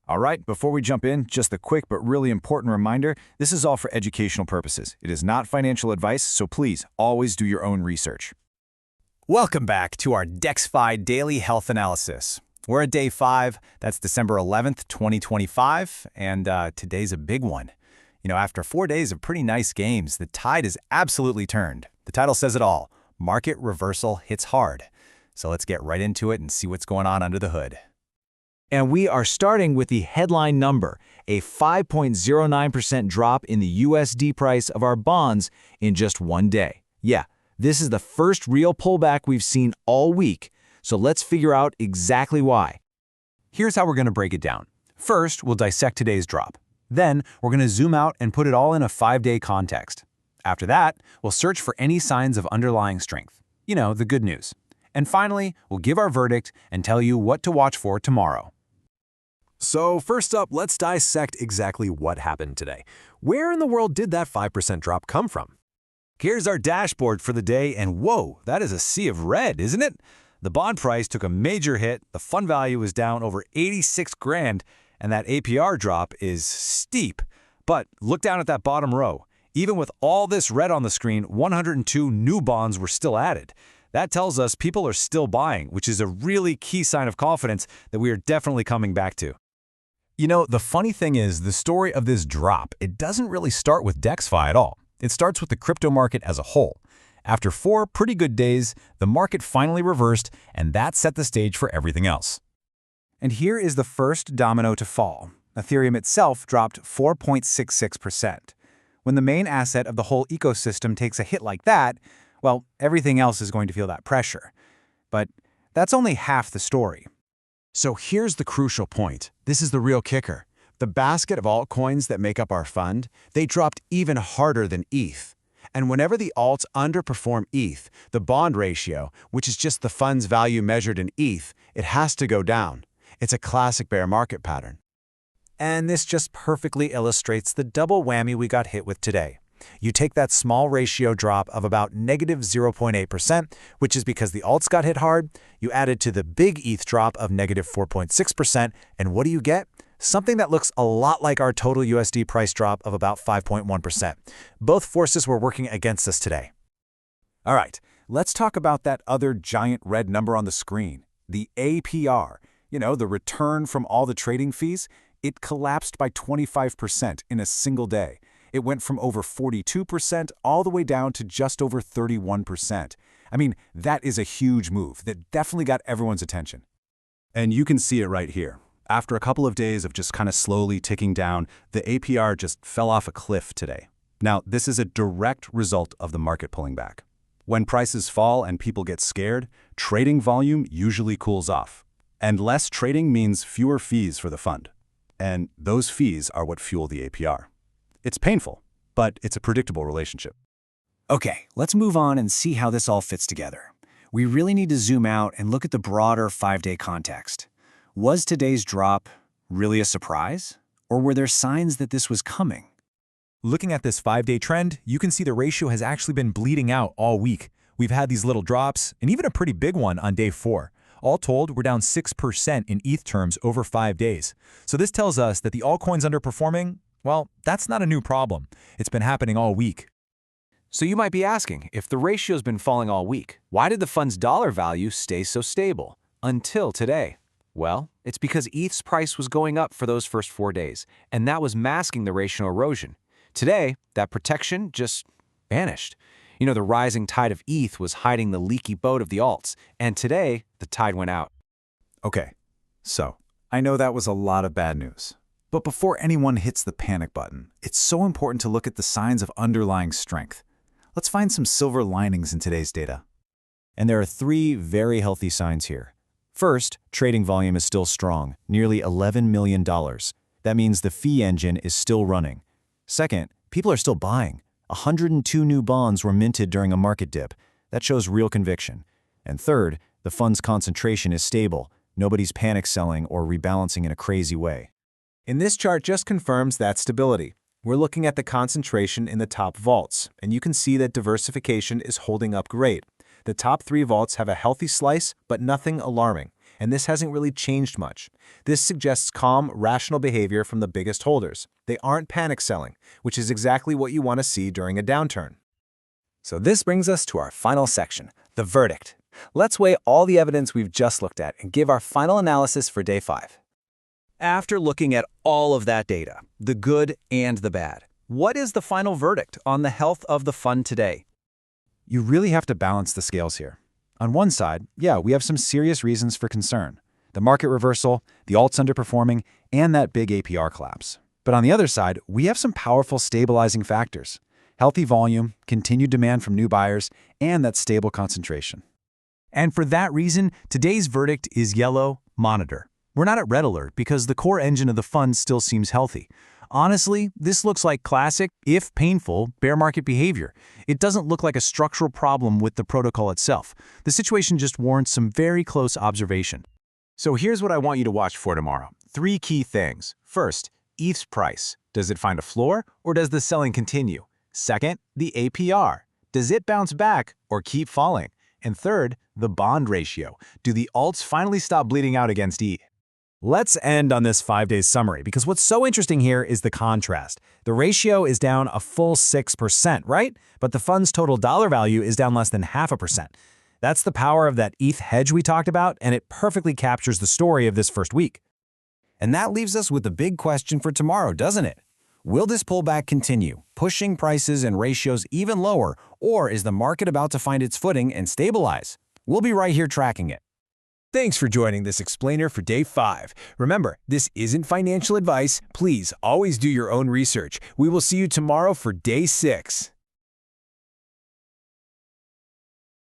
All right, before we jump in, just a quick but really important reminder, this is all for educational purposes. It is not financial advice, so please always do your own research. Welcome back to our DexFi Daily Health Analysis. We're at day 5, that's December 11th, 2025, and today's a big one. After 4 days of pretty nice games, the tide is absolutely turned. The title says it all, market reversal hits hard. So let's get right into it and see what's going on under the hood. And we are starting with the headline number, a 5.09% drop in the USD price of our bonds in just 1 day. Yeah, this is the first real pullback we've seen all week, so let's figure out exactly why. Here's how we're going to break it down. First, we'll dissect today's drop. Then, we're going to zoom out and put it all in a 5-day context. After that, we'll search for any signs of underlying strength. The good news. And finally, we'll give our verdict and tell you what to watch for tomorrow. So first up, let's dissect exactly what happened today. Where in the world did that 5% drop come from? Here's our dashboard for the day, and whoa, that is a sea of red, isn't it? The bond price took a major hit, the fund value was down over 86 grand, and that APR drop is steep. But look down at that bottom row. Even with all this red on the screen, 102 new bonds were still added. That tells us people are still buying, which is a really key sign of confidence that we are definitely coming back to. The funny thing is, the story of this drop, it doesn't really start with DexFi at all. It starts with the crypto market as a whole. After 4 pretty good days, the market finally reversed, and that set the stage for everything else. And here is the first domino to fall. Ethereum itself dropped 4.66%. When the main asset of the whole ecosystem takes a hit like that, well, everything else is going to feel that pressure. But that's only half the story. So here's the crucial point. This is the real kicker. The basket of altcoins that make up our fund, they dropped even harder than ETH. And whenever the alts underperform ETH, the bond ratio, which is just the fund's value measured in ETH, it has to go down. It's a classic bear market pattern. And this just perfectly illustrates the double whammy we got hit with today. You take that small ratio drop of about negative 0.8%, which is because the alts got hit hard, you add it to the big ETH drop of negative 4.6%, and what do you get? Something that looks a lot like our total USD price drop of about 5.1%. Both forces were working against us today. All right, let's talk about that other giant red number on the screen, the APR. The return from all the trading fees. It collapsed by 25% in a single day. It went from over 42% all the way down to just over 31%. I mean, that is a huge move that definitely got everyone's attention. And you can see it right here. After a couple of days of just kind of slowly ticking down, the APR just fell off a cliff today. Now, this is a direct result of the market pulling back. When prices fall and people get scared, trading volume usually cools off. And less trading means fewer fees for the fund. And those fees are what fuel the APR. It's painful, but it's a predictable relationship. Okay, let's move on and see how this all fits together. We really need to zoom out and look at the broader 5-day context. Was today's drop really a surprise? Or were there signs that this was coming? Looking at this 5-day trend, you can see the ratio has actually been bleeding out all week. We've had these little drops, and even a pretty big one on day 4. All told, we're down 6% in ETH terms over 5 days. So this tells us that the altcoins underperforming, well, that's not a new problem. It's been happening all week. So you might be asking, if the ratio's been falling all week, why did the fund's dollar value stay so stable until today? Well, it's because ETH's price was going up for those first 4 days, and that was masking the ratio erosion. Today, that protection just vanished. The rising tide of ETH was hiding the leaky boat of the alts, and today, the tide went out. Okay, so I know that was a lot of bad news. But before anyone hits the panic button, it's so important to look at the signs of underlying strength. Let's find some silver linings in today's data. And there are 3 very healthy signs here. First, trading volume is still strong, nearly $11 million. That means the fee engine is still running. Second, people are still buying. 102 new bonds were minted during a market dip. That shows real conviction. And third, the fund's concentration is stable. Nobody's panic selling or rebalancing in a crazy way. And this chart just confirms that stability. We're looking at the concentration in the top vaults, and you can see that diversification is holding up great. The top 3 vaults have a healthy slice, but nothing alarming. and this hasn't really changed much. This suggests calm, rational behavior from the biggest holders. They aren't panic selling, which is exactly what you want to see during a downturn. So this brings us to our final section, the verdict. Let's weigh all the evidence we've just looked at and give our final analysis for day 5. After looking at all of that data, the good and the bad, what is the final verdict on the health of the fund today? You really have to balance the scales here. On one side, yeah, we have some serious reasons for concern. The market reversal, the alts underperforming, and that big APR collapse. But on the other side, we have some powerful stabilizing factors. Healthy volume, continued demand from new buyers, and that stable concentration. And for that reason, today's verdict is yellow, monitor. We're not at red alert because the core engine of the fund still seems healthy. Honestly, this looks like classic, if painful, bear market behavior. It doesn't look like a structural problem with the protocol itself. The situation just warrants some very close observation. So here's what I want you to watch for tomorrow. 3 key things. First, ETH's price. Does it find a floor or does the selling continue? Second, the APR. Does it bounce back or keep falling? And third, the bond ratio. Do the alts finally stop bleeding out against ETH? Let's end on this 5-day summary because what's so interesting here is the contrast. The ratio is down a full 6%, right? But the fund's total dollar value is down less than 0.5%. That's the power of that ETH hedge we talked about, and it perfectly captures the story of this first week. And that leaves us with the big question for tomorrow, doesn't it? Will this pullback continue, pushing prices and ratios even lower, or is the market about to find its footing and stabilize? We'll be right here tracking it. Thanks for joining this explainer for day 5. Remember, this isn't financial advice. Please always do your own research. We will see you tomorrow for day 6.